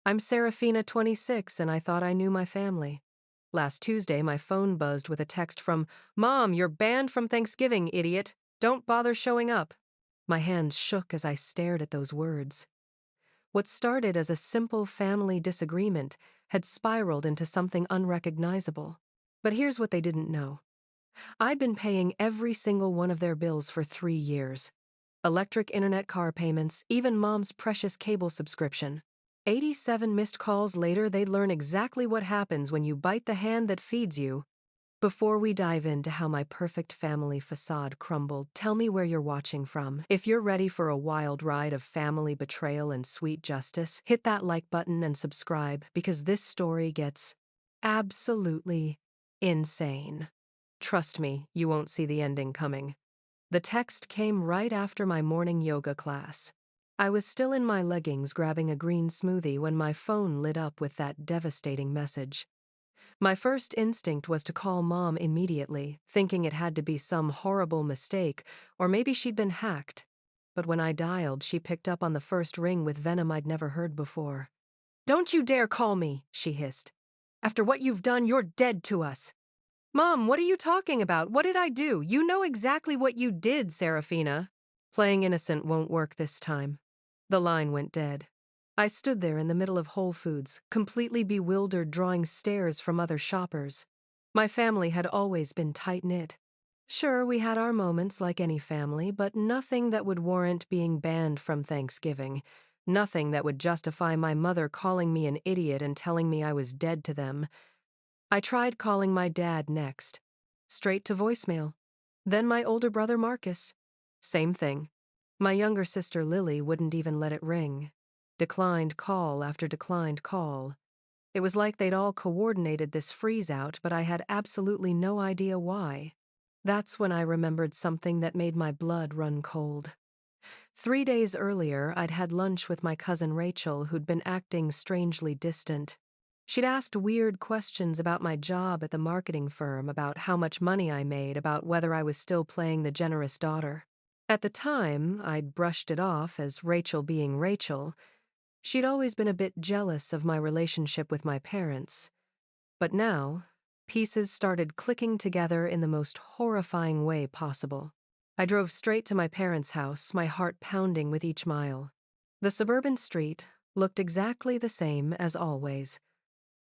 I'm Serafina, 26, and I thought I knew my family. Last Tuesday, my phone buzzed with a text from, Mom, you're banned from Thanksgiving, idiot. Don't bother showing up. My hands shook as I stared at those words. What started as a simple family disagreement had spiraled into something unrecognizable. But here's what they didn't know. I'd been paying every single one of their bills for 3 years. Electric, internet, car payments, even Mom's precious cable subscription. 87 missed calls later, they'd learn exactly what happens when you bite the hand that feeds you. Before we dive into how my perfect family facade crumbled, tell me where you're watching from. If you're ready for a wild ride of family betrayal and sweet justice, hit that like button and subscribe because this story gets absolutely insane. Trust me, you won't see the ending coming. The text came right after my morning yoga class. I was still in my leggings grabbing a green smoothie when my phone lit up with that devastating message. My first instinct was to call Mom immediately, thinking it had to be some horrible mistake, or maybe she'd been hacked. But when I dialed, she picked up on the first ring with venom I'd never heard before. Don't you dare call me, she hissed. After what you've done, you're dead to us. Mom, what are you talking about? What did I do? You know exactly what you did, Serafina. Playing innocent won't work this time. The line went dead. I stood there in the middle of Whole Foods, completely bewildered, drawing stares from other shoppers. My family had always been tight-knit. Sure, we had our moments like any family, but nothing that would warrant being banned from Thanksgiving. Nothing that would justify my mother calling me an idiot and telling me I was dead to them. I tried calling my dad next. Straight to voicemail. Then my older brother Marcus. Same thing. My younger sister Lily wouldn't even let it ring. Declined call after declined call. It was like they'd all coordinated this freeze-out, but I had absolutely no idea why. That's when I remembered something that made my blood run cold. 3 days earlier, I'd had lunch with my cousin Rachel, who'd been acting strangely distant. She'd asked weird questions about my job at the marketing firm, about how much money I made, about whether I was still playing the generous daughter. At the time, I'd brushed it off as Rachel being Rachel. She'd always been a bit jealous of my relationship with my parents. But now, pieces started clicking together in the most horrifying way possible. I drove straight to my parents' house, my heart pounding with each mile. The suburban street looked exactly the same as always.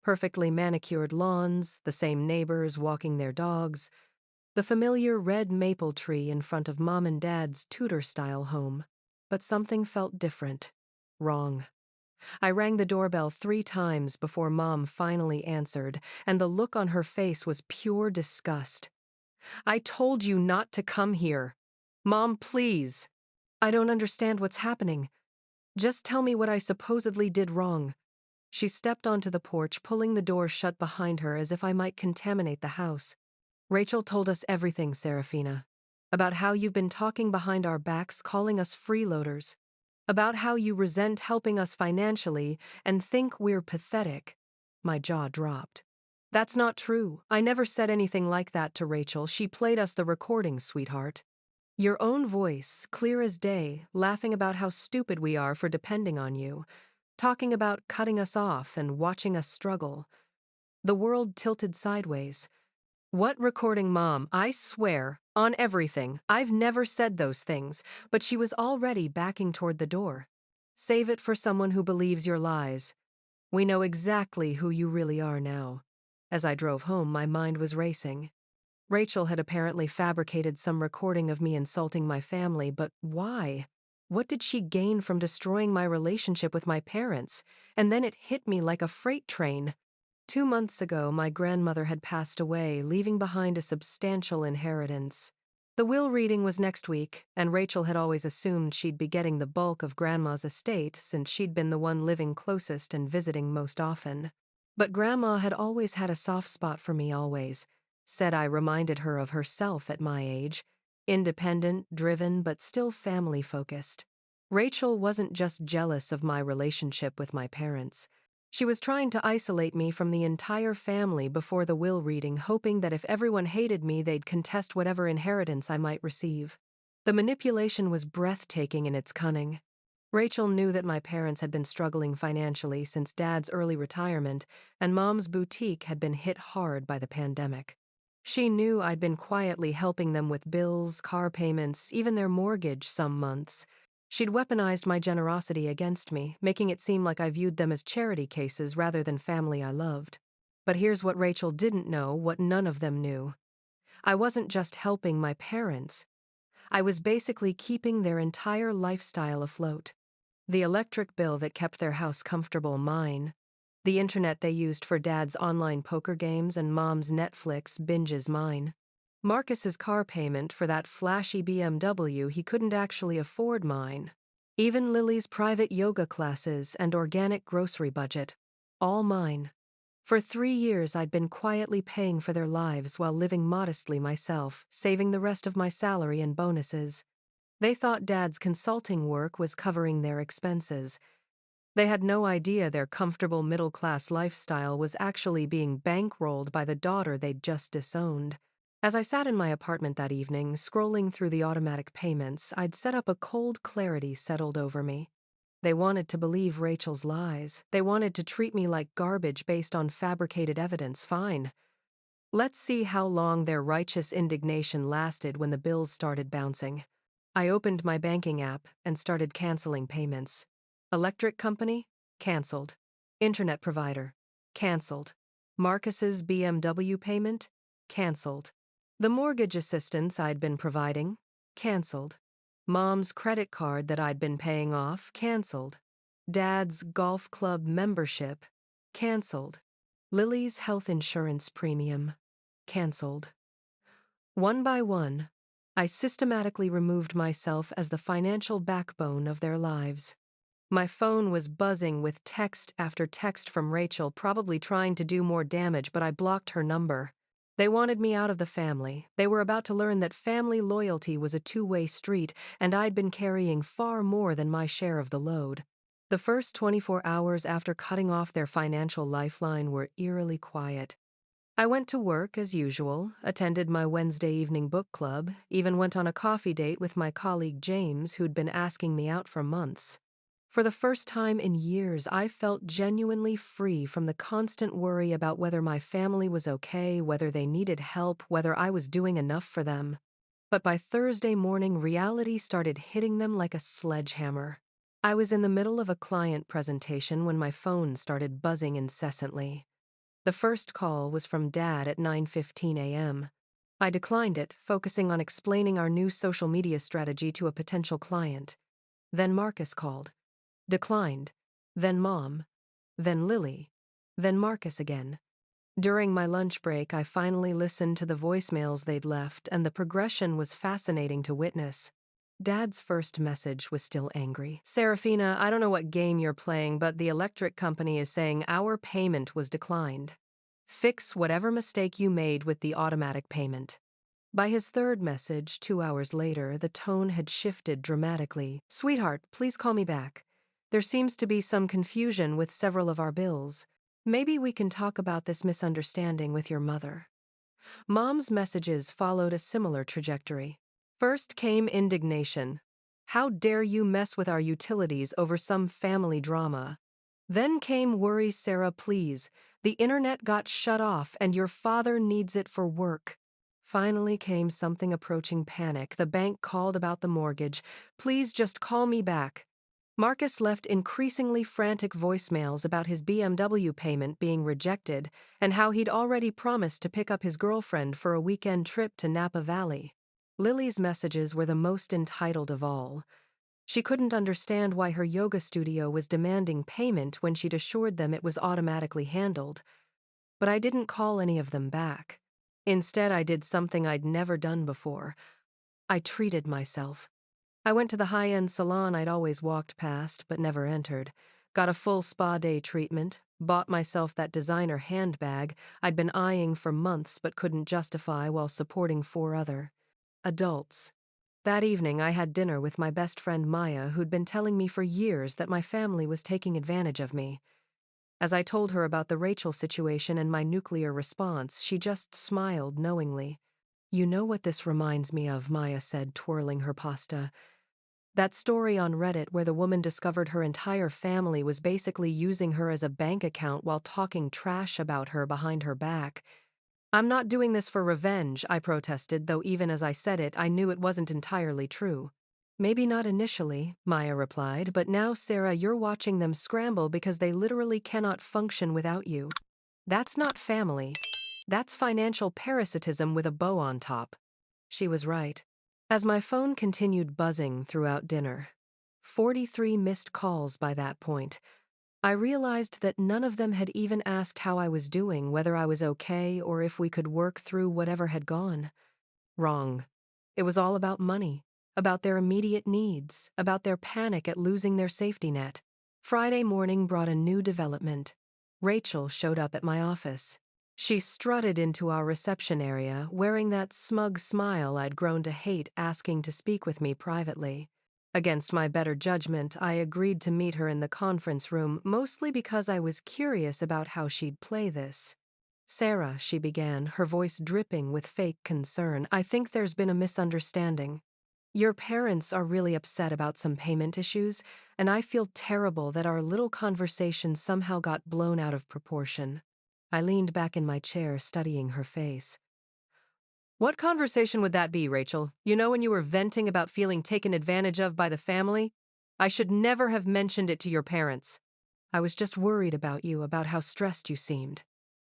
Perfectly manicured lawns, the same neighbors walking their dogs, the familiar red maple tree in front of Mom and Dad's Tudor-style home. But something felt different. Wrong. I rang the doorbell 3 times before Mom finally answered, and the look on her face was pure disgust. I told you not to come here. Mom, please. I don't understand what's happening. Just tell me what I supposedly did wrong. She stepped onto the porch, pulling the door shut behind her as if I might contaminate the house. Rachel told us everything, Serafina. About how you've been talking behind our backs, calling us freeloaders. About how you resent helping us financially and think we're pathetic. My jaw dropped. That's not true. I never said anything like that to Rachel. She played us the recording, sweetheart. Your own voice, clear as day, laughing about how stupid we are for depending on you. Talking about cutting us off and watching us struggle. The world tilted sideways. What recording, Mom? I swear, on everything, I've never said those things, but she was already backing toward the door. Save it for someone who believes your lies. We know exactly who you really are now. As I drove home, my mind was racing. Rachel had apparently fabricated some recording of me insulting my family, but why? What did she gain from destroying my relationship with my parents? And then it hit me like a freight train. 2 months ago, my grandmother had passed away, leaving behind a substantial inheritance. The will reading was next week, and Rachel had always assumed she'd be getting the bulk of Grandma's estate since she'd been the one living closest and visiting most often. But Grandma had always had a soft spot for me, always. Said I reminded her of herself at my age. Independent, driven, but still family-focused. Rachel wasn't just jealous of my relationship with my parents. She was trying to isolate me from the entire family before the will reading, hoping that if everyone hated me, they'd contest whatever inheritance I might receive. The manipulation was breathtaking in its cunning. Rachel knew that my parents had been struggling financially since Dad's early retirement, and Mom's boutique had been hit hard by the pandemic. She knew I'd been quietly helping them with bills, car payments, even their mortgage some months. She'd weaponized my generosity against me, making it seem like I viewed them as charity cases rather than family I loved. But here's what Rachel didn't know, what none of them knew. I wasn't just helping my parents. I was basically keeping their entire lifestyle afloat. The electric bill that kept their house comfortable, mine. The internet they used for Dad's online poker games and Mom's Netflix binges, mine. Marcus's car payment for that flashy BMW he couldn't actually afford, mine. Even Lily's private yoga classes and organic grocery budget, all mine. For 3 years I'd been quietly paying for their lives while living modestly myself, saving the rest of my salary and bonuses. They thought Dad's consulting work was covering their expenses. They had no idea their comfortable middle-class lifestyle was actually being bankrolled by the daughter they'd just disowned. As I sat in my apartment that evening, scrolling through the automatic payments, I'd set up a cold clarity settled over me. They wanted to believe Rachel's lies. They wanted to treat me like garbage based on fabricated evidence. Fine. Let's see how long their righteous indignation lasted when the bills started bouncing. I opened my banking app and started canceling payments. Electric company? Canceled. Internet provider? Canceled. Marcus's BMW payment? Canceled. The mortgage assistance I'd been providing? Canceled. Mom's credit card that I'd been paying off? Canceled. Dad's golf club membership? Canceled. Lily's health insurance premium? Canceled. One by one, I systematically removed myself as the financial backbone of their lives. My phone was buzzing with text after text from Rachel, probably trying to do more damage, but I blocked her number. They wanted me out of the family. They were about to learn that family loyalty was a two-way street, and I'd been carrying far more than my share of the load. The first 24 hours after cutting off their financial lifeline were eerily quiet. I went to work as usual, attended my Wednesday evening book club, even went on a coffee date with my colleague James, who'd been asking me out for months. For the first time in years, I felt genuinely free from the constant worry about whether my family was okay, whether they needed help, whether I was doing enough for them. But by Thursday morning, reality started hitting them like a sledgehammer. I was in the middle of a client presentation when my phone started buzzing incessantly. The first call was from Dad at 9:15 a.m. I declined it, focusing on explaining our new social media strategy to a potential client. Then Marcus called. Declined. Then Mom. Then Lily. Then Marcus again. During my lunch break, I finally listened to the voicemails they'd left, and the progression was fascinating to witness. Dad's first message was still angry. Serafina, I don't know what game you're playing, but the electric company is saying our payment was declined. Fix whatever mistake you made with the automatic payment. By his third message, 2 hours later, the tone had shifted dramatically. Sweetheart, please call me back. There seems to be some confusion with several of our bills. Maybe we can talk about this misunderstanding with your mother. Mom's messages followed a similar trajectory. First came indignation. How dare you mess with our utilities over some family drama? Then came worry, Sarah, please. The internet got shut off and your father needs it for work. Finally came something approaching panic. The bank called about the mortgage. Please just call me back. Marcus left increasingly frantic voicemails about his BMW payment being rejected and how he'd already promised to pick up his girlfriend for a weekend trip to Napa Valley. Lily's messages were the most entitled of all. She couldn't understand why her yoga studio was demanding payment when she'd assured them it was automatically handled. But I didn't call any of them back. Instead, I did something I'd never done before. I treated myself. I went to the high-end salon I'd always walked past but never entered, got a full spa day treatment, bought myself that designer handbag I'd been eyeing for months but couldn't justify while supporting 4 other adults. That evening, I had dinner with my best friend Maya, who'd been telling me for years that my family was taking advantage of me. As I told her about the Rachel situation and my nuclear response, she just smiled knowingly. You know what this reminds me of, Maya said, twirling her pasta. That story on Reddit where the woman discovered her entire family was basically using her as a bank account while talking trash about her behind her back. I'm not doing this for revenge, I protested, though even as I said it, I knew it wasn't entirely true. Maybe not initially, Maya replied, but now, Sarah, you're watching them scramble because they literally cannot function without you. That's not family. That's financial parasitism with a bow on top. She was right. As my phone continued buzzing throughout dinner, 43 missed calls by that point, I realized that none of them had even asked how I was doing, whether I was okay, or if we could work through whatever had gone wrong. It was all about money, about their immediate needs, about their panic at losing their safety net. Friday morning brought a new development. Rachel showed up at my office. She strutted into our reception area, wearing that smug smile I'd grown to hate, asking to speak with me privately. Against my better judgment, I agreed to meet her in the conference room, mostly because I was curious about how she'd play this. Sarah, she began, her voice dripping with fake concern, I think there's been a misunderstanding. Your parents are really upset about some payment issues, and I feel terrible that our little conversation somehow got blown out of proportion. I leaned back in my chair, studying her face. What conversation would that be, Rachel? You know, when you were venting about feeling taken advantage of by the family? I should never have mentioned it to your parents. I was just worried about you, about how stressed you seemed.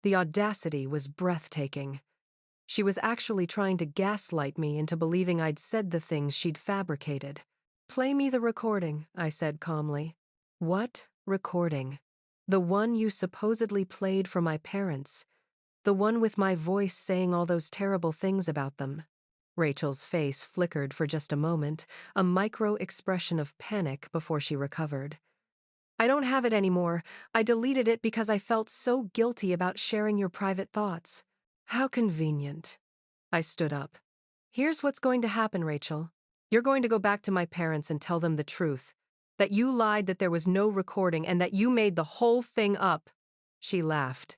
The audacity was breathtaking. She was actually trying to gaslight me into believing I'd said the things she'd fabricated. Play me the recording, I said calmly. What recording? The one you supposedly played for my parents. The one with my voice saying all those terrible things about them. Rachel's face flickered for just a moment, a micro-expression of panic before she recovered. I don't have it anymore. I deleted it because I felt so guilty about sharing your private thoughts. How convenient. I stood up. Here's what's going to happen, Rachel. You're going to go back to my parents and tell them the truth. That you lied, that there was no recording, and that you made the whole thing up. She laughed.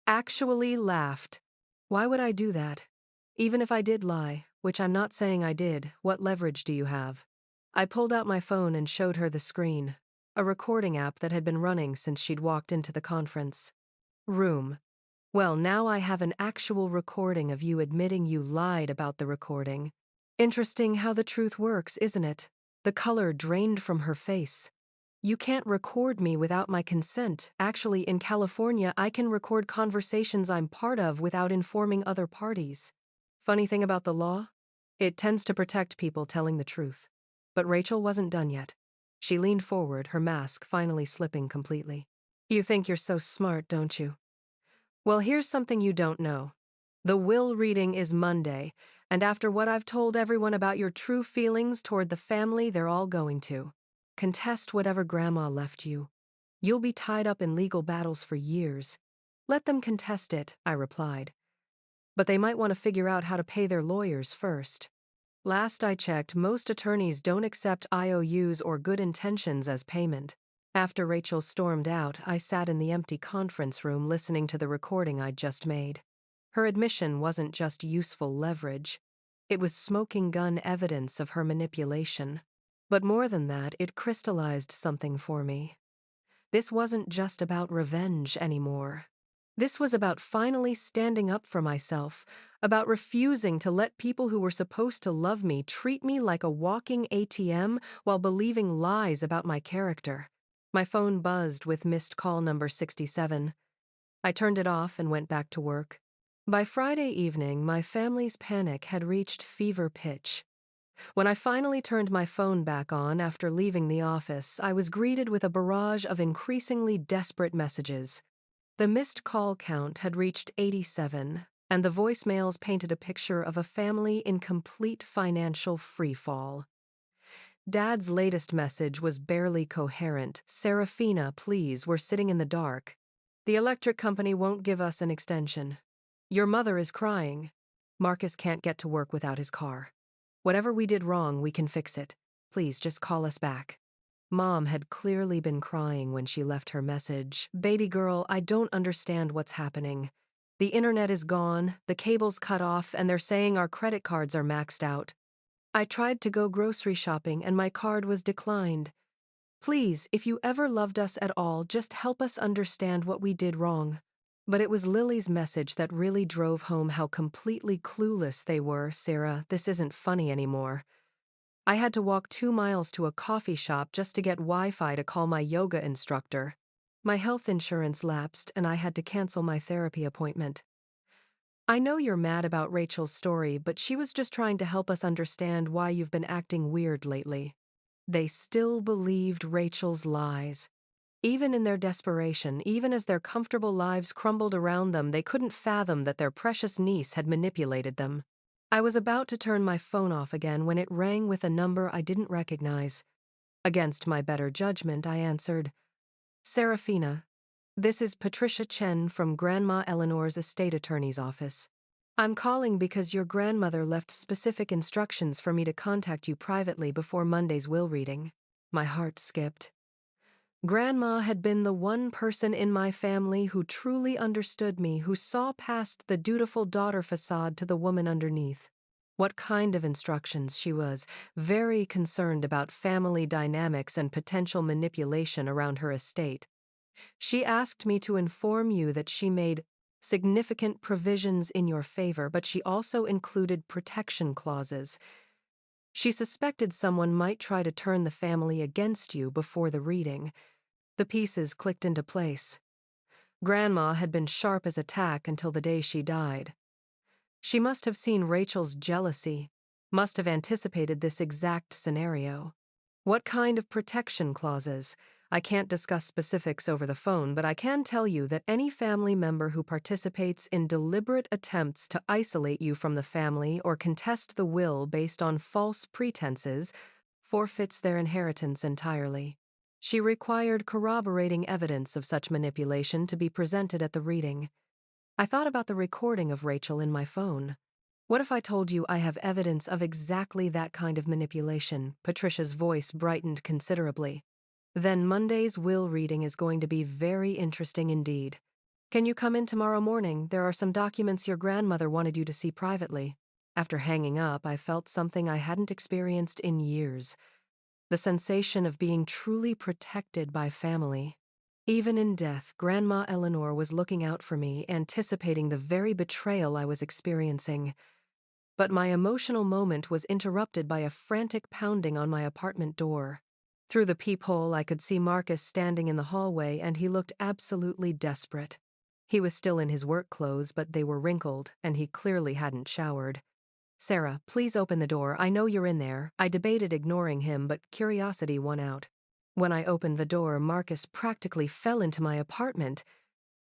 Actually laughed. Why would I do that? Even if I did lie, which I'm not saying I did, what leverage do you have? I pulled out my phone and showed her the screen. A recording app that had been running since she'd walked into the conference room. Well, now I have an actual recording of you admitting you lied about the recording. Interesting how the truth works, isn't it? The color drained from her face. You can't record me without my consent. Actually, in California, I can record conversations I'm part of without informing other parties. Funny thing about the law? It tends to protect people telling the truth. But Rachel wasn't done yet. She leaned forward, her mask finally slipping completely. You think you're so smart, don't you? Well, here's something you don't know. The will reading is Monday, and after what I've told everyone about your true feelings toward the family, they're all going to contest whatever Grandma left you. You'll be tied up in legal battles for years. Let them contest it, I replied. But they might want to figure out how to pay their lawyers first. Last I checked, most attorneys don't accept IOUs or good intentions as payment. After Rachel stormed out, I sat in the empty conference room listening to the recording I'd just made. Her admission wasn't just useful leverage. It was smoking gun evidence of her manipulation. But more than that, it crystallized something for me. This wasn't just about revenge anymore. This was about finally standing up for myself, about refusing to let people who were supposed to love me treat me like a walking ATM while believing lies about my character. My phone buzzed with missed call number 67. I turned it off and went back to work. By Friday evening, my family's panic had reached fever pitch. When I finally turned my phone back on after leaving the office, I was greeted with a barrage of increasingly desperate messages. The missed call count had reached 87, and the voicemails painted a picture of a family in complete financial freefall. Dad's latest message was barely coherent. Serafina, please, we're sitting in the dark. The electric company won't give us an extension. Your mother is crying. Marcus can't get to work without his car. Whatever we did wrong, we can fix it. Please, just call us back. Mom had clearly been crying when she left her message. Baby girl, I don't understand what's happening. The internet is gone, the cable's cut off, and they're saying our credit cards are maxed out. I tried to go grocery shopping and my card was declined. Please, if you ever loved us at all, just help us understand what we did wrong. But it was Lily's message that really drove home how completely clueless they were. Sarah, this isn't funny anymore. I had to walk 2 miles to a coffee shop just to get Wi-Fi to call my yoga instructor. My health insurance lapsed and I had to cancel my therapy appointment. I know you're mad about Rachel's story, but she was just trying to help us understand why you've been acting weird lately. They still believed Rachel's lies. Even in their desperation, even as their comfortable lives crumbled around them, they couldn't fathom that their precious niece had manipulated them. I was about to turn my phone off again when it rang with a number I didn't recognize. Against my better judgment, I answered, Serafina, this is Patricia Chen from Grandma Eleanor's estate attorney's office. I'm calling because your grandmother left specific instructions for me to contact you privately before Monday's will reading. My heart skipped. Grandma had been the one person in my family who truly understood me, who saw past the dutiful daughter facade to the woman underneath. What kind of instructions? She was very concerned about family dynamics and potential manipulation around her estate. She asked me to inform you that she made significant provisions in your favor, but she also included protection clauses. She suspected someone might try to turn the family against you before the reading. The pieces clicked into place. Grandma had been sharp as a tack until the day she died. She must have seen Rachel's jealousy, must have anticipated this exact scenario. What kind of protection clauses? I can't discuss specifics over the phone, but I can tell you that any family member who participates in deliberate attempts to isolate you from the family or contest the will based on false pretenses forfeits their inheritance entirely. She required corroborating evidence of such manipulation to be presented at the reading. I thought about the recording of Rachel in my phone. What if I told you I have evidence of exactly that kind of manipulation? Patricia's voice brightened considerably. Then Monday's will reading is going to be very interesting indeed. Can you come in tomorrow morning? There are some documents your grandmother wanted you to see privately. After hanging up, I felt something I hadn't experienced in years. The sensation of being truly protected by family. Even in death, Grandma Eleanor was looking out for me, anticipating the very betrayal I was experiencing. But my emotional moment was interrupted by a frantic pounding on my apartment door. Through the peephole, I could see Marcus standing in the hallway, and he looked absolutely desperate. He was still in his work clothes, but they were wrinkled, and he clearly hadn't showered. Sarah, please open the door. I know you're in there. I debated ignoring him, but curiosity won out. When I opened the door, Marcus practically fell into my apartment.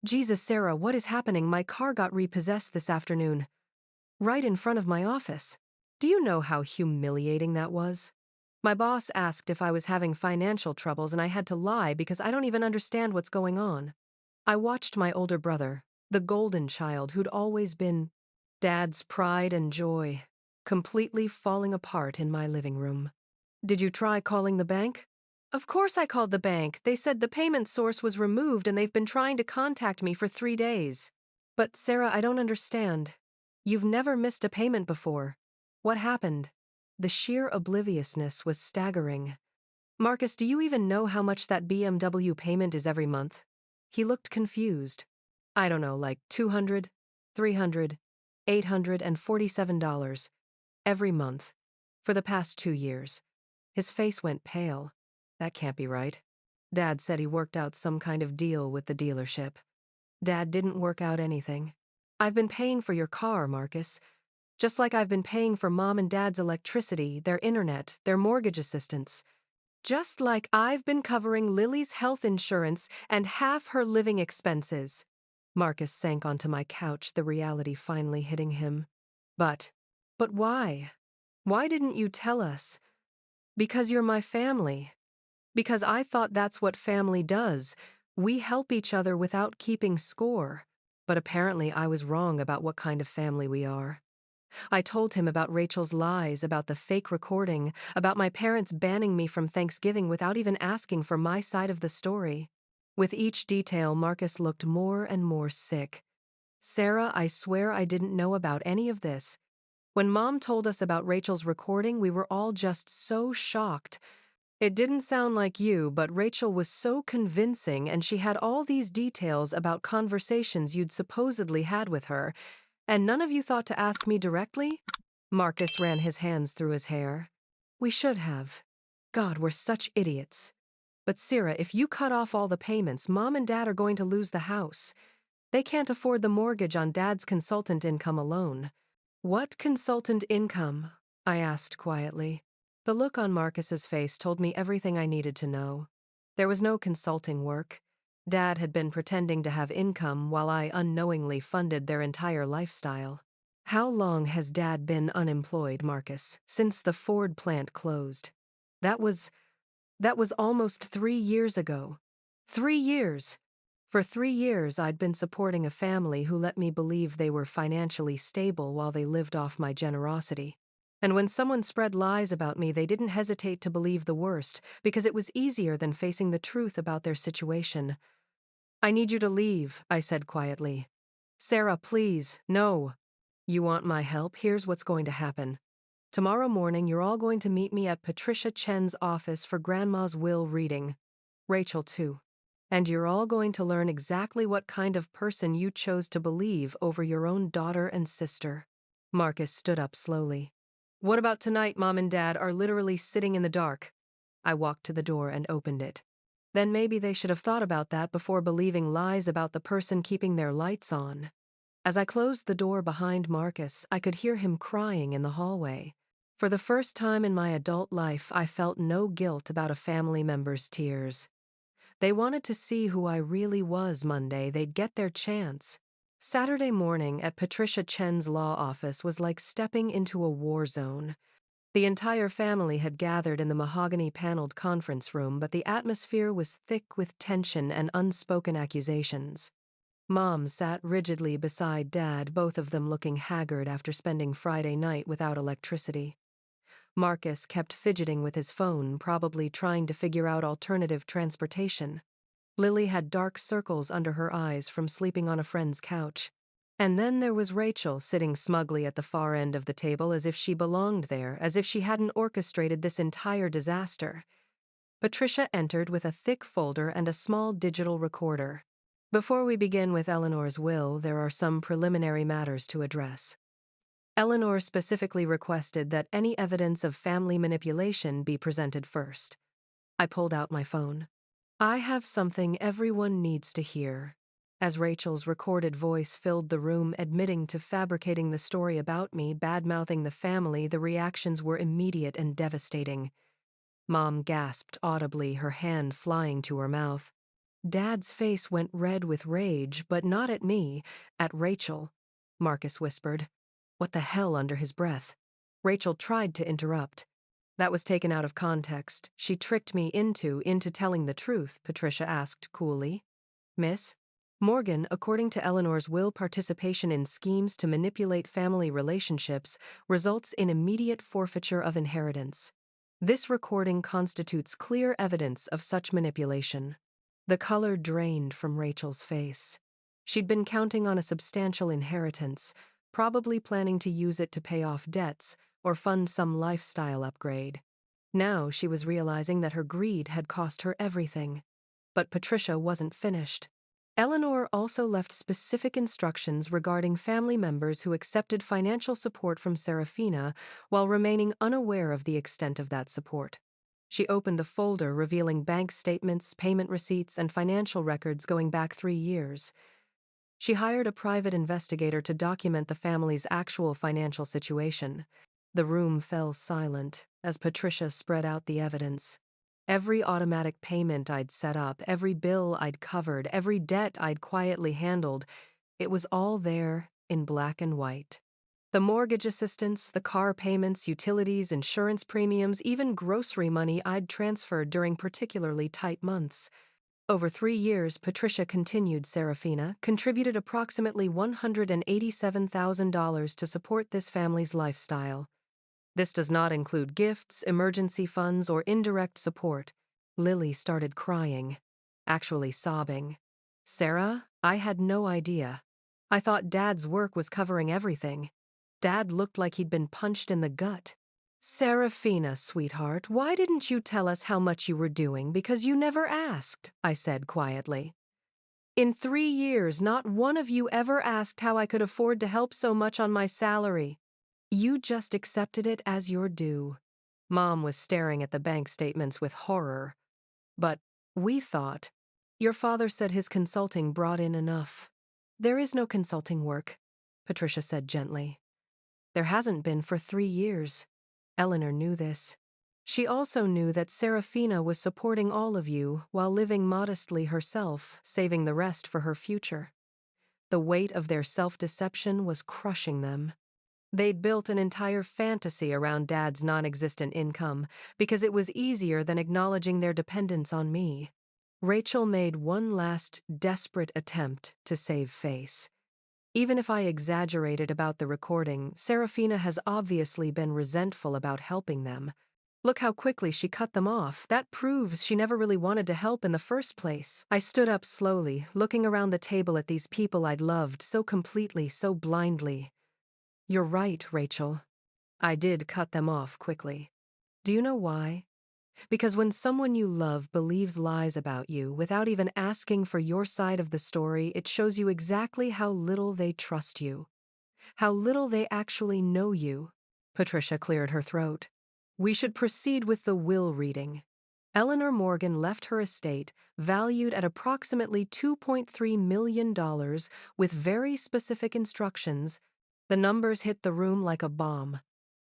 Jesus, Sarah, what is happening? My car got repossessed this afternoon. Right in front of my office. Do you know how humiliating that was? My boss asked if I was having financial troubles and I had to lie because I don't even understand what's going on. I watched my older brother, the golden child who'd always been Dad's pride and joy, completely falling apart in my living room. Did you try calling the bank? Of course I called the bank. They said the payment source was removed and they've been trying to contact me for 3 days. But Sarah, I don't understand. You've never missed a payment before. What happened? The sheer obliviousness was staggering. Marcus, do you even know how much that BMW payment is every month? He looked confused. I don't know, like $200, $300, $847 every month for the past 2 years. His face went pale. That can't be right. Dad said he worked out some kind of deal with the dealership. Dad didn't work out anything. I've been paying for your car, Marcus. Just like I've been paying for Mom and Dad's electricity, their internet, their mortgage assistance. Just like I've been covering Lily's health insurance and half her living expenses. Marcus sank onto my couch, the reality finally hitting him. But why? Why didn't you tell us? Because you're my family. Because I thought that's what family does. We help each other without keeping score. But apparently I was wrong about what kind of family we are. I told him about Rachel's lies, about the fake recording, about my parents banning me from Thanksgiving without even asking for my side of the story. With each detail, Marcus looked more and more sick. Sarah, I swear I didn't know about any of this. When Mom told us about Rachel's recording, we were all just so shocked. It didn't sound like you, but Rachel was so convincing and she had all these details about conversations you'd supposedly had with her, and none of you thought to ask me directly? Marcus ran his hands through his hair. We should have. God, we're such idiots. But Sarah, if you cut off all the payments, Mom and Dad are going to lose the house. They can't afford the mortgage on Dad's consultant income alone. What consultant income? I asked quietly. The look on Marcus's face told me everything I needed to know. There was no consulting work. Dad had been pretending to have income while I unknowingly funded their entire lifestyle. How long has Dad been unemployed, Marcus? Since the Ford plant closed. That was almost 3 years ago. 3 years! For 3 years, I'd been supporting a family who let me believe they were financially stable while they lived off my generosity. And when someone spread lies about me, they didn't hesitate to believe the worst, because it was easier than facing the truth about their situation. I need you to leave, I said quietly. Sarah, please, no. You want my help? Here's what's going to happen. Tomorrow morning, you're all going to meet me at Patricia Chen's office for Grandma's will reading. Rachel, too. And you're all going to learn exactly what kind of person you chose to believe over your own daughter and sister. Marcus stood up slowly. What about tonight? Mom and Dad are literally sitting in the dark. I walked to the door and opened it. Then maybe they should have thought about that before believing lies about the person keeping their lights on. As I closed the door behind Marcus, I could hear him crying in the hallway. For the first time in my adult life, I felt no guilt about a family member's tears. They wanted to see who I really was Monday. They'd get their chance. Saturday morning at Patricia Chen's law office was like stepping into a war zone. The entire family had gathered in the mahogany-paneled conference room, but the atmosphere was thick with tension and unspoken accusations. Mom sat rigidly beside Dad, both of them looking haggard after spending Friday night without electricity. Marcus kept fidgeting with his phone, probably trying to figure out alternative transportation. Lily had dark circles under her eyes from sleeping on a friend's couch. And then there was Rachel sitting smugly at the far end of the table as if she belonged there, as if she hadn't orchestrated this entire disaster. Patricia entered with a thick folder and a small digital recorder. Before we begin with Eleanor's will, there are some preliminary matters to address. Eleanor specifically requested that any evidence of family manipulation be presented first. I pulled out my phone. I have something everyone needs to hear. As Rachel's recorded voice filled the room, admitting to fabricating the story about me, badmouthing the family, the reactions were immediate and devastating. Mom gasped audibly, her hand flying to her mouth. Dad's face went red with rage, but not at me, at Rachel, Marcus whispered. What the hell under his breath? Rachel tried to interrupt. That was taken out of context. She tricked me into telling the truth, Patricia asked coolly. Miss? Morgan, according to Eleanor's will, participation in schemes to manipulate family relationships results in immediate forfeiture of inheritance. This recording constitutes clear evidence of such manipulation. The color drained from Rachel's face. She'd been counting on a substantial inheritance, probably planning to use it to pay off debts or fund some lifestyle upgrade. Now she was realizing that her greed had cost her everything. But Patricia wasn't finished. Eleanor also left specific instructions regarding family members who accepted financial support from Serafina while remaining unaware of the extent of that support. She opened the folder revealing bank statements, payment receipts, and financial records going back 3 years. She hired a private investigator to document the family's actual financial situation. The room fell silent as Patricia spread out the evidence. Every automatic payment I'd set up, every bill I'd covered, every debt I'd quietly handled, it was all there in black and white. The mortgage assistance, the car payments, utilities, insurance premiums, even grocery money I'd transferred during particularly tight months. Over 3 years, Patricia continued Serafina, contributed approximately $187,000 to support this family's lifestyle. This does not include gifts, emergency funds, or indirect support. Lily started crying, actually sobbing. Sarah, I had no idea. I thought Dad's work was covering everything. Dad looked like he'd been punched in the gut. Serafina, sweetheart, why didn't you tell us how much you were doing? Because you never asked, I said quietly. In 3 years, not one of you ever asked how I could afford to help so much on my salary. You just accepted it as your due. Mom was staring at the bank statements with horror. But we thought. Your father said his consulting brought in enough. There is no consulting work, Patricia said gently. There hasn't been for 3 years. Eleanor knew this. She also knew that Serafina was supporting all of you while living modestly herself, saving the rest for her future. The weight of their self-deception was crushing them. They'd built an entire fantasy around Dad's non-existent income because it was easier than acknowledging their dependence on me. Rachel made one last desperate attempt to save face. Even if I exaggerated about the recording, Serafina has obviously been resentful about helping them. Look how quickly she cut them off. That proves she never really wanted to help in the first place. I stood up slowly, looking around the table at these people I'd loved so completely, so blindly. You're right, Rachel. I did cut them off quickly. Do you know why? Because when someone you love believes lies about you without even asking for your side of the story, it shows you exactly how little they trust you. How little they actually know you. Patricia cleared her throat. We should proceed with the will reading. Eleanor Morgan left her estate, valued at approximately $2.3 million, with very specific instructions. The numbers hit the room like a bomb.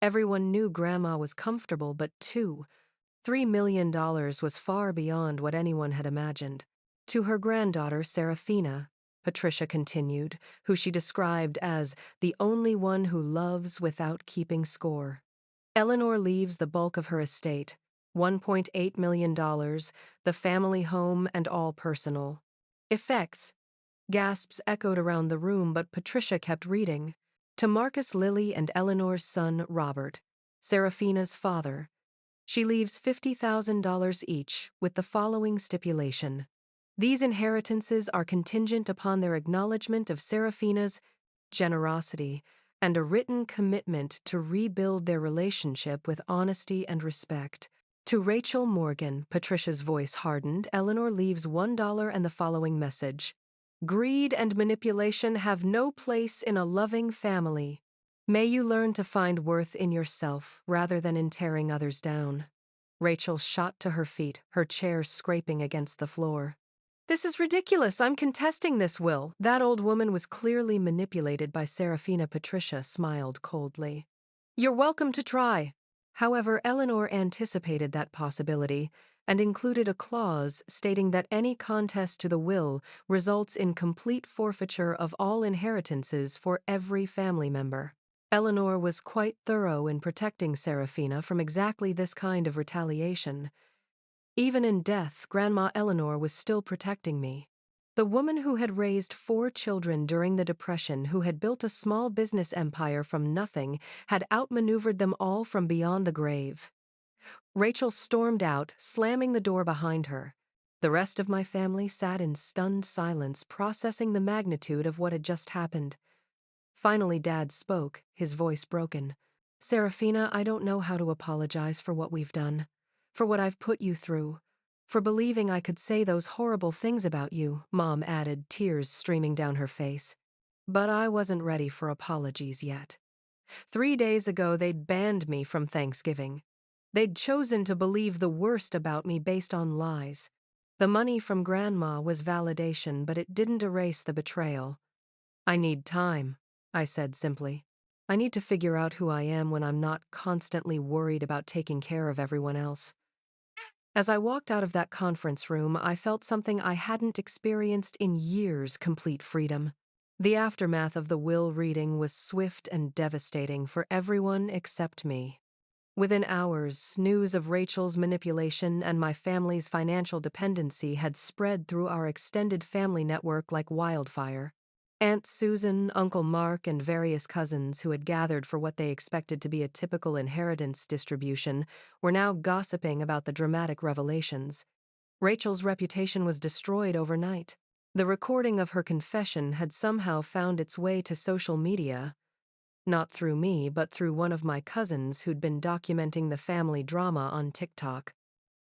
Everyone knew Grandma was comfortable, but $3 million was far beyond what anyone had imagined. To her granddaughter, Serafina, Patricia continued, who she described as the only one who loves without keeping score. Eleanor leaves the bulk of her estate, $1.8 million, the family home and all personal. Effects. Gasps echoed around the room, but Patricia kept reading. To Marcus, Lily, and Eleanor's son, Robert, Serafina's father, she leaves $50,000 each with the following stipulation. These inheritances are contingent upon their acknowledgement of Serafina's generosity and a written commitment to rebuild their relationship with honesty and respect. To Rachel Morgan, Patricia's voice hardened, Eleanor leaves $1 and the following message. Greed and manipulation have no place in a loving family. May you learn to find worth in yourself rather than in tearing others down. Rachel shot to her feet, her chair scraping against the floor. This is ridiculous. I'm contesting this will. That old woman was clearly manipulated by Serafina. Patricia smiled coldly. You're welcome to try. However, Eleanor anticipated that possibility and included a clause stating that any contest to the will results in complete forfeiture of all inheritances for every family member. Eleanor was quite thorough in protecting Serafina from exactly this kind of retaliation. Even in death, Grandma Eleanor was still protecting me. The woman who had raised 4 children during the Depression, who had built a small business empire from nothing, had outmaneuvered them all from beyond the grave. Rachel stormed out, slamming the door behind her. The rest of my family sat in stunned silence, processing the magnitude of what had just happened. Finally, Dad spoke, his voice broken. Serafina, I don't know how to apologize for what we've done, for what I've put you through, for believing I could say those horrible things about you, Mom added, tears streaming down her face. But I wasn't ready for apologies yet. 3 days ago, they'd banned me from Thanksgiving. They'd chosen to believe the worst about me based on lies. The money from Grandma was validation, but it didn't erase the betrayal. I need time, I said simply. I need to figure out who I am when I'm not constantly worried about taking care of everyone else. As I walked out of that conference room, I felt something I hadn't experienced in years: complete freedom. The aftermath of the will reading was swift and devastating for everyone except me. Within hours, news of Rachel's manipulation and my family's financial dependency had spread through our extended family network like wildfire. Aunt Susan, Uncle Mark, and various cousins who had gathered for what they expected to be a typical inheritance distribution were now gossiping about the dramatic revelations. Rachel's reputation was destroyed overnight. The recording of her confession had somehow found its way to social media. Not through me, but through one of my cousins who'd been documenting the family drama on TikTok.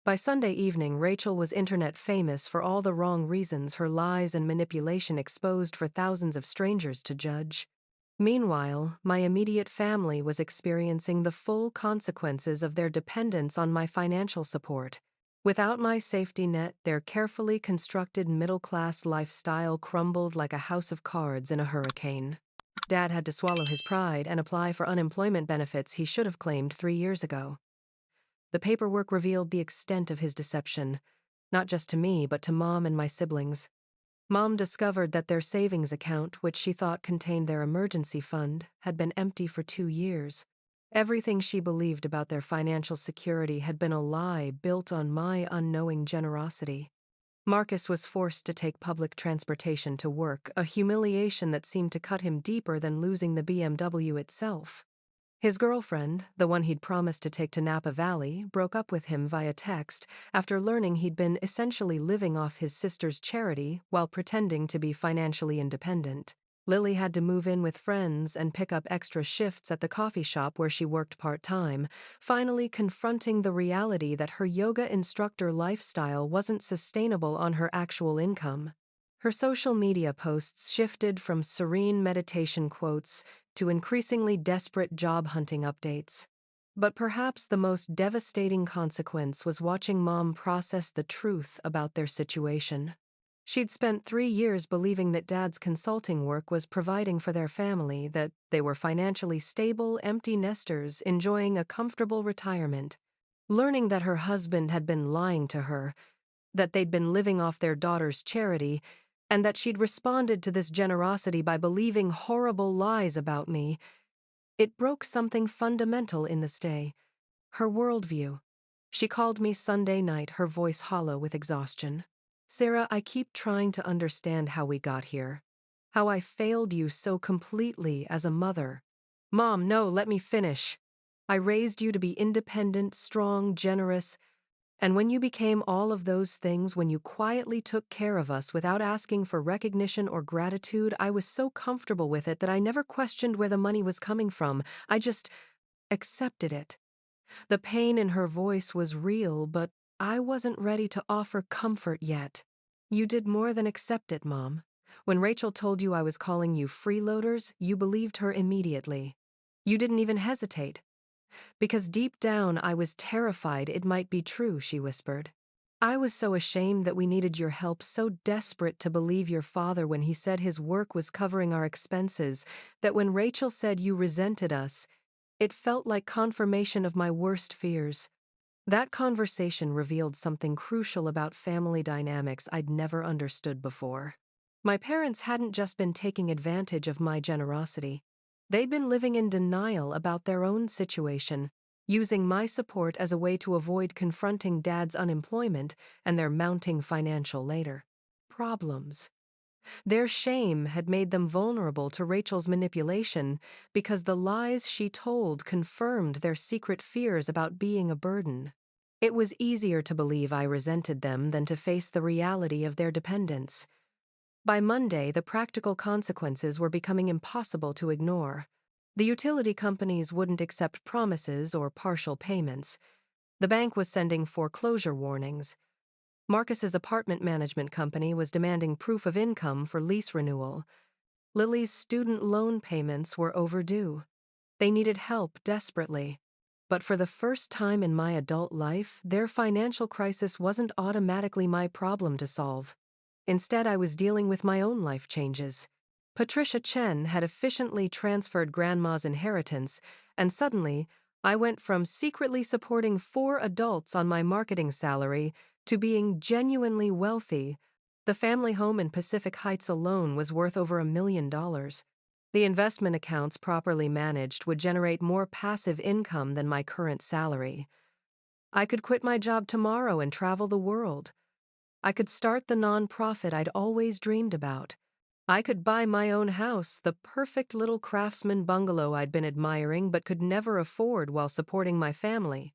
By Sunday evening, Rachel was internet famous for all the wrong reasons her lies and manipulation exposed for thousands of strangers to judge. Meanwhile, my immediate family was experiencing the full consequences of their dependence on my financial support. Without my safety net, their carefully constructed middle-class lifestyle crumbled like a house of cards in a hurricane. Dad had to swallow his pride and apply for unemployment benefits he should have claimed 3 years ago. The paperwork revealed the extent of his deception, not just to me, but to Mom and my siblings. Mom discovered that their savings account, which she thought contained their emergency fund, had been empty for 2 years. Everything she believed about their financial security had been a lie built on my unknowing generosity. Marcus was forced to take public transportation to work, a humiliation that seemed to cut him deeper than losing the BMW itself. His girlfriend, the one he'd promised to take to Napa Valley, broke up with him via text after learning he'd been essentially living off his sister's charity while pretending to be financially independent. Lily had to move in with friends and pick up extra shifts at the coffee shop where she worked part-time, finally confronting the reality that her yoga instructor lifestyle wasn't sustainable on her actual income. Her social media posts shifted from serene meditation quotes to increasingly desperate job hunting updates. But perhaps the most devastating consequence was watching Mom process the truth about their situation. She'd spent 3 years believing that Dad's consulting work was providing for their family, that they were financially stable, empty nesters enjoying a comfortable retirement. Learning that her husband had been lying to her, that they'd been living off their daughter's charity, and that she'd responded to this generosity by believing horrible lies about me, it broke something fundamental in the stay. Her worldview. She called me Sunday night, her voice hollow with exhaustion. Sarah, I keep trying to understand how we got here. How I failed you so completely as a mother. Mom, no, let me finish. I raised you to be independent, strong, generous, and when you became all of those things, when you quietly took care of us without asking for recognition or gratitude, I was so comfortable with it that I never questioned where the money was coming from. I just accepted it. The pain in her voice was real, but I wasn't ready to offer comfort yet. You did more than accept it, Mom. When Rachel told you I was calling you freeloaders, you believed her immediately. You didn't even hesitate. Because deep down I was terrified it might be true, she whispered. I was so ashamed that we needed your help, so desperate to believe your father when he said his work was covering our expenses, that when Rachel said you resented us, it felt like confirmation of my worst fears. That conversation revealed something crucial about family dynamics I'd never understood before. My parents hadn't just been taking advantage of my generosity. They'd been living in denial about their own situation, using my support as a way to avoid confronting Dad's unemployment and their mounting financial later problems. Their shame had made them vulnerable to Rachel's manipulation because the lies she told confirmed their secret fears about being a burden. It was easier to believe I resented them than to face the reality of their dependence. By Monday, the practical consequences were becoming impossible to ignore. The utility companies wouldn't accept promises or partial payments. The bank was sending foreclosure warnings. Marcus's apartment management company was demanding proof of income for lease renewal. Lily's student loan payments were overdue. They needed help desperately. But for the first time in my adult life, their financial crisis wasn't automatically my problem to solve. Instead, I was dealing with my own life changes. Patricia Chen had efficiently transferred Grandma's inheritance, and suddenly, I went from secretly supporting 4 adults on my marketing salary to being genuinely wealthy. The family home in Pacific Heights alone was worth over $1 million. The investment accounts properly managed would generate more passive income than my current salary. I could quit my job tomorrow and travel the world. I could start the nonprofit I'd always dreamed about. I could buy my own house, the perfect little craftsman bungalow I'd been admiring but could never afford while supporting my family.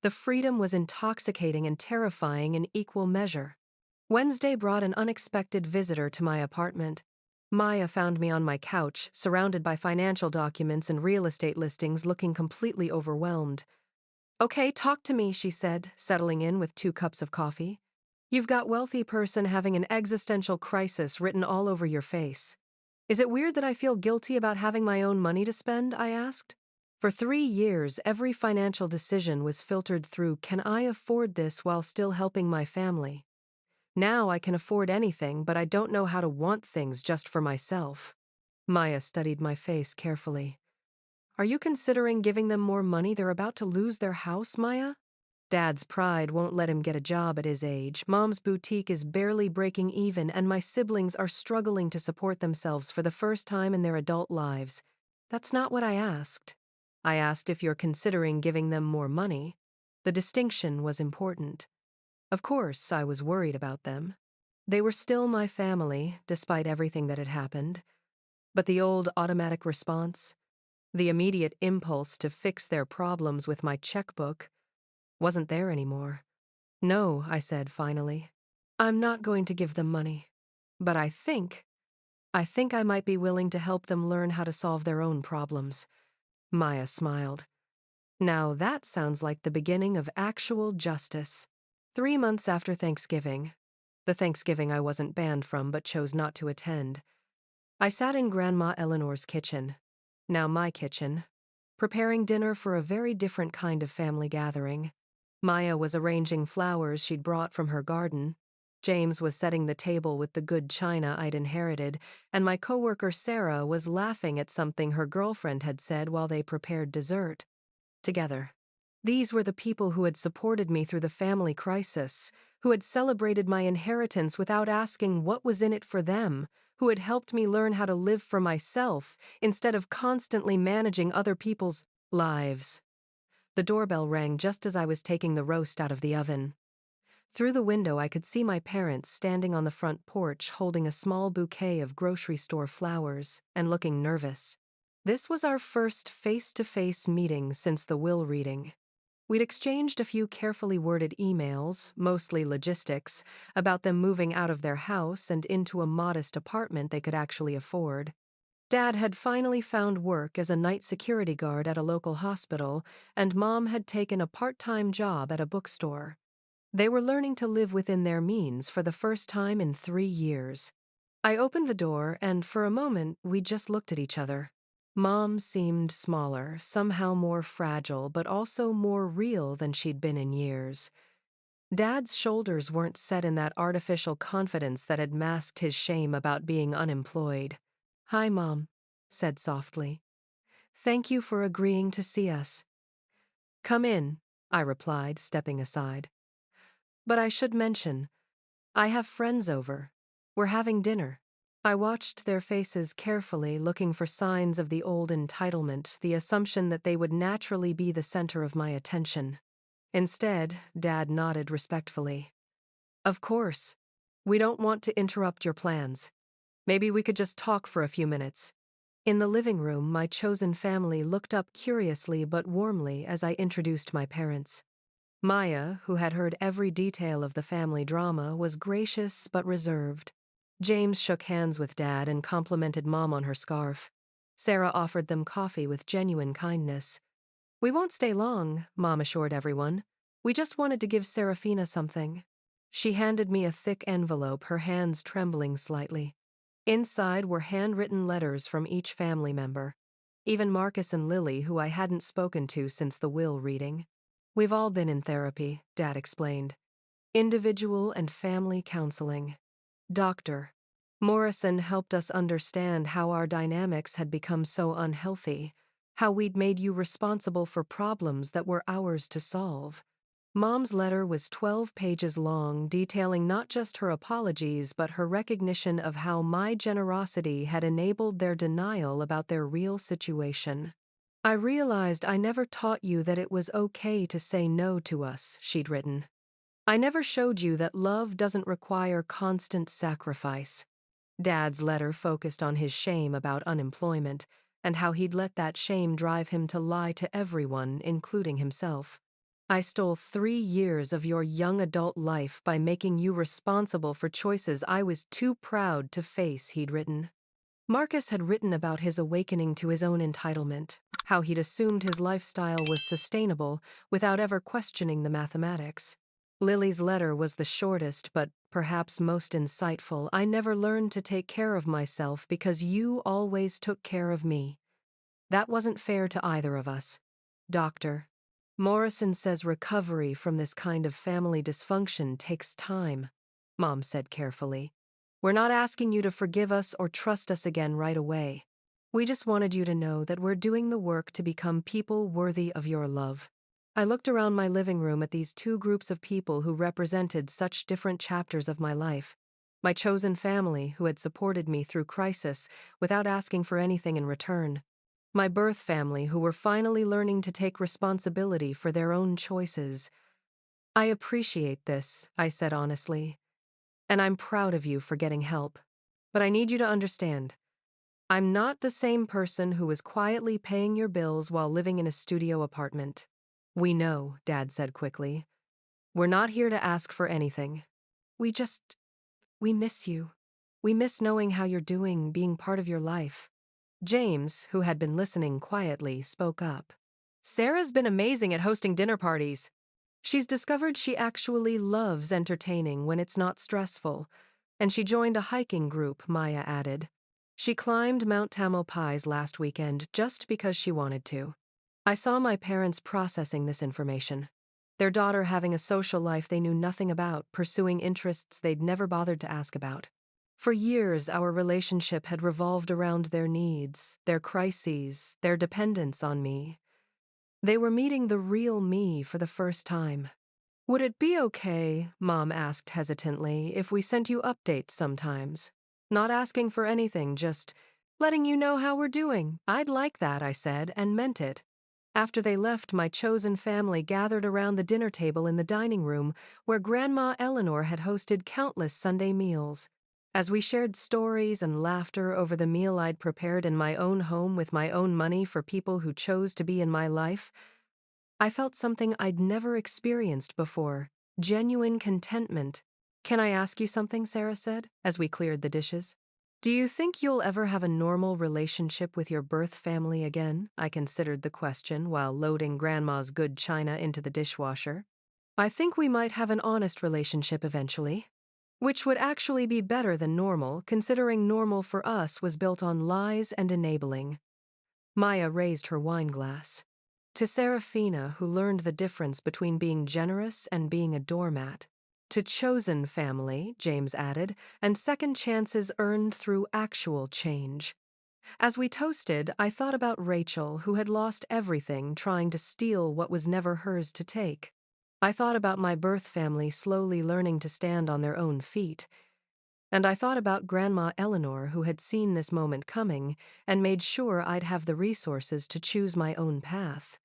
The freedom was intoxicating and terrifying in equal measure. Wednesday brought an unexpected visitor to my apartment. Maya found me on my couch, surrounded by financial documents and real estate listings, looking completely overwhelmed. Okay, talk to me, she said, settling in with 2 cups of coffee. You've got wealthy person having an existential crisis written all over your face. Is it weird that I feel guilty about having my own money to spend? I asked. For 3 years, every financial decision was filtered through, can I afford this while still helping my family? Now I can afford anything, but I don't know how to want things just for myself. Maya studied my face carefully. Are you considering giving them more money? They're about to lose their house, Maya? Dad's pride won't let him get a job at his age. Mom's boutique is barely breaking even, and my siblings are struggling to support themselves for the first time in their adult lives. That's not what I asked. I asked if you're considering giving them more money. The distinction was important. Of course, I was worried about them. They were still my family, despite everything that had happened. But the old automatic response, the immediate impulse to fix their problems with my checkbook, wasn't there anymore. No, I said finally. I'm not going to give them money. But I think I might be willing to help them learn how to solve their own problems. Maya smiled. Now that sounds like the beginning of actual justice. 3 months after Thanksgiving, the Thanksgiving I wasn't banned from but chose not to attend, I sat in Grandma Eleanor's kitchen, now my kitchen, preparing dinner for a very different kind of family gathering. Maya was arranging flowers she'd brought from her garden. James was setting the table with the good china I'd inherited, and my coworker Sarah was laughing at something her girlfriend had said while they prepared dessert. Together. These were the people who had supported me through the family crisis, who had celebrated my inheritance without asking what was in it for them, who had helped me learn how to live for myself instead of constantly managing other people's lives. The doorbell rang just as I was taking the roast out of the oven. Through the window, I could see my parents standing on the front porch holding a small bouquet of grocery store flowers and looking nervous. This was our first face-to-face meeting since the will reading. We'd exchanged a few carefully worded emails, mostly logistics, about them moving out of their house and into a modest apartment they could actually afford. Dad had finally found work as a night security guard at a local hospital, and Mom had taken a part-time job at a bookstore. They were learning to live within their means for the first time in 3 years. I opened the door, and for a moment, we just looked at each other. Mom seemed smaller, somehow more fragile, but also more real than she'd been in years. Dad's shoulders weren't set in that artificial confidence that had masked his shame about being unemployed. "Hi, Mom," said softly. "Thank you for agreeing to see us." "Come in," I replied, stepping aside. "But I should mention, I have friends over. We're having dinner." I watched their faces carefully, looking for signs of the old entitlement, the assumption that they would naturally be the center of my attention. Instead, Dad nodded respectfully. "Of course. We don't want to interrupt your plans. Maybe we could just talk for a few minutes." In the living room, my chosen family looked up curiously but warmly as I introduced my parents. Maya, who had heard every detail of the family drama, was gracious but reserved. James shook hands with Dad and complimented Mom on her scarf. Sarah offered them coffee with genuine kindness. "We won't stay long," Mom assured everyone. "We just wanted to give Serafina something." She handed me a thick envelope, her hands trembling slightly. Inside were handwritten letters from each family member. Even Marcus and Lily, who I hadn't spoken to since the will reading. "We've all been in therapy," Dad explained. "Individual and family counseling. Dr. Morrison helped us understand how our dynamics had become so unhealthy, how we'd made you responsible for problems that were ours to solve." Mom's letter was 12 pages long, detailing not just her apologies but her recognition of how my generosity had enabled their denial about their real situation. "I realized I never taught you that it was okay to say no to us," she'd written. "I never showed you that love doesn't require constant sacrifice." Dad's letter focused on his shame about unemployment and how he'd let that shame drive him to lie to everyone, including himself. "I stole 3 years of your young adult life by making you responsible for choices I was too proud to face," he'd written. Marcus had written about his awakening to his own entitlement, how he'd assumed his lifestyle was sustainable without ever questioning the mathematics. Lily's letter was the shortest but perhaps most insightful. I never learned to take care of myself because you always took care of me. That wasn't fair to either of us. Doctor. Morrison says recovery from this kind of family dysfunction takes time, Mom said carefully. We're not asking you to forgive us or trust us again right away. We just wanted you to know that we're doing the work to become people worthy of your love. I looked around my living room at these two groups of people who represented such different chapters of my life. My chosen family, who had supported me through crisis without asking for anything in return. My birth family, who were finally learning to take responsibility for their own choices. I appreciate this, I said honestly, and I'm proud of you for getting help. But I need you to understand, I'm not the same person who was quietly paying your bills while living in a studio apartment. We know, Dad said quickly. We're not here to ask for anything. We miss you. We miss knowing how you're doing, being part of your life. James, who had been listening quietly, spoke up. Sarah's been amazing at hosting dinner parties. She's discovered she actually loves entertaining when it's not stressful, and she joined a hiking group, Maya added. She climbed Mount Tamalpais last weekend just because she wanted to. I saw my parents processing this information. Their daughter having a social life they knew nothing about, pursuing interests they'd never bothered to ask about. For years, our relationship had revolved around their needs, their crises, their dependence on me. They were meeting the real me for the first time. Would it be okay, Mom asked hesitantly, if we sent you updates sometimes? Not asking for anything, just letting you know how we're doing. I'd like that, I said, and meant it. After they left, my chosen family gathered around the dinner table in the dining room where Grandma Eleanor had hosted countless Sunday meals. As we shared stories and laughter over the meal I'd prepared in my own home with my own money for people who chose to be in my life, I felt something I'd never experienced before, genuine contentment. Can I ask you something, Sarah said, as we cleared the dishes. Do you think you'll ever have a normal relationship with your birth family again? I considered the question while loading Grandma's good china into the dishwasher. I think we might have an honest relationship eventually, which would actually be better than normal, considering normal for us was built on lies and enabling. Maya raised her wine glass. To Serafina, who learned the difference between being generous and being a doormat. To chosen family, James added, and second chances earned through actual change. As we toasted, I thought about Rachel, who had lost everything trying to steal what was never hers to take. I thought about my birth family slowly learning to stand on their own feet. And I thought about Grandma Eleanor, who had seen this moment coming and made sure I'd have the resources to choose my own path.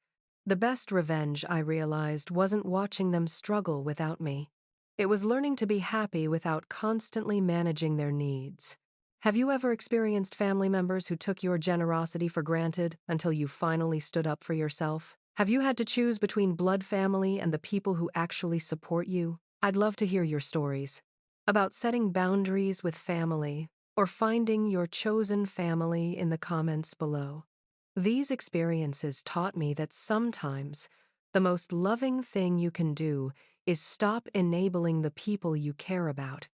The best revenge, I realized, wasn't watching them struggle without me. It was learning to be happy without constantly managing their needs. Have you ever experienced family members who took your generosity for granted until you finally stood up for yourself? Have you had to choose between blood family and the people who actually support you? I'd love to hear your stories. About setting boundaries with family, or finding your chosen family in the comments below. These experiences taught me that sometimes the most loving thing you can do is stop enabling the people you care about.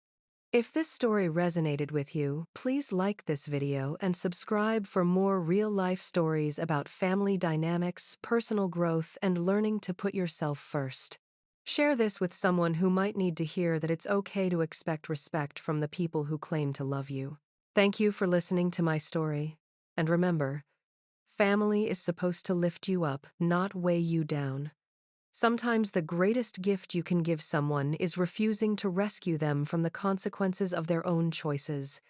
If this story resonated with you, please like this video and subscribe for more real-life stories about family dynamics, personal growth, and learning to put yourself first. Share this with someone who might need to hear that it's okay to expect respect from the people who claim to love you. Thank you for listening to my story. And remember, family is supposed to lift you up, not weigh you down. Sometimes the greatest gift you can give someone is refusing to rescue them from the consequences of their own choices.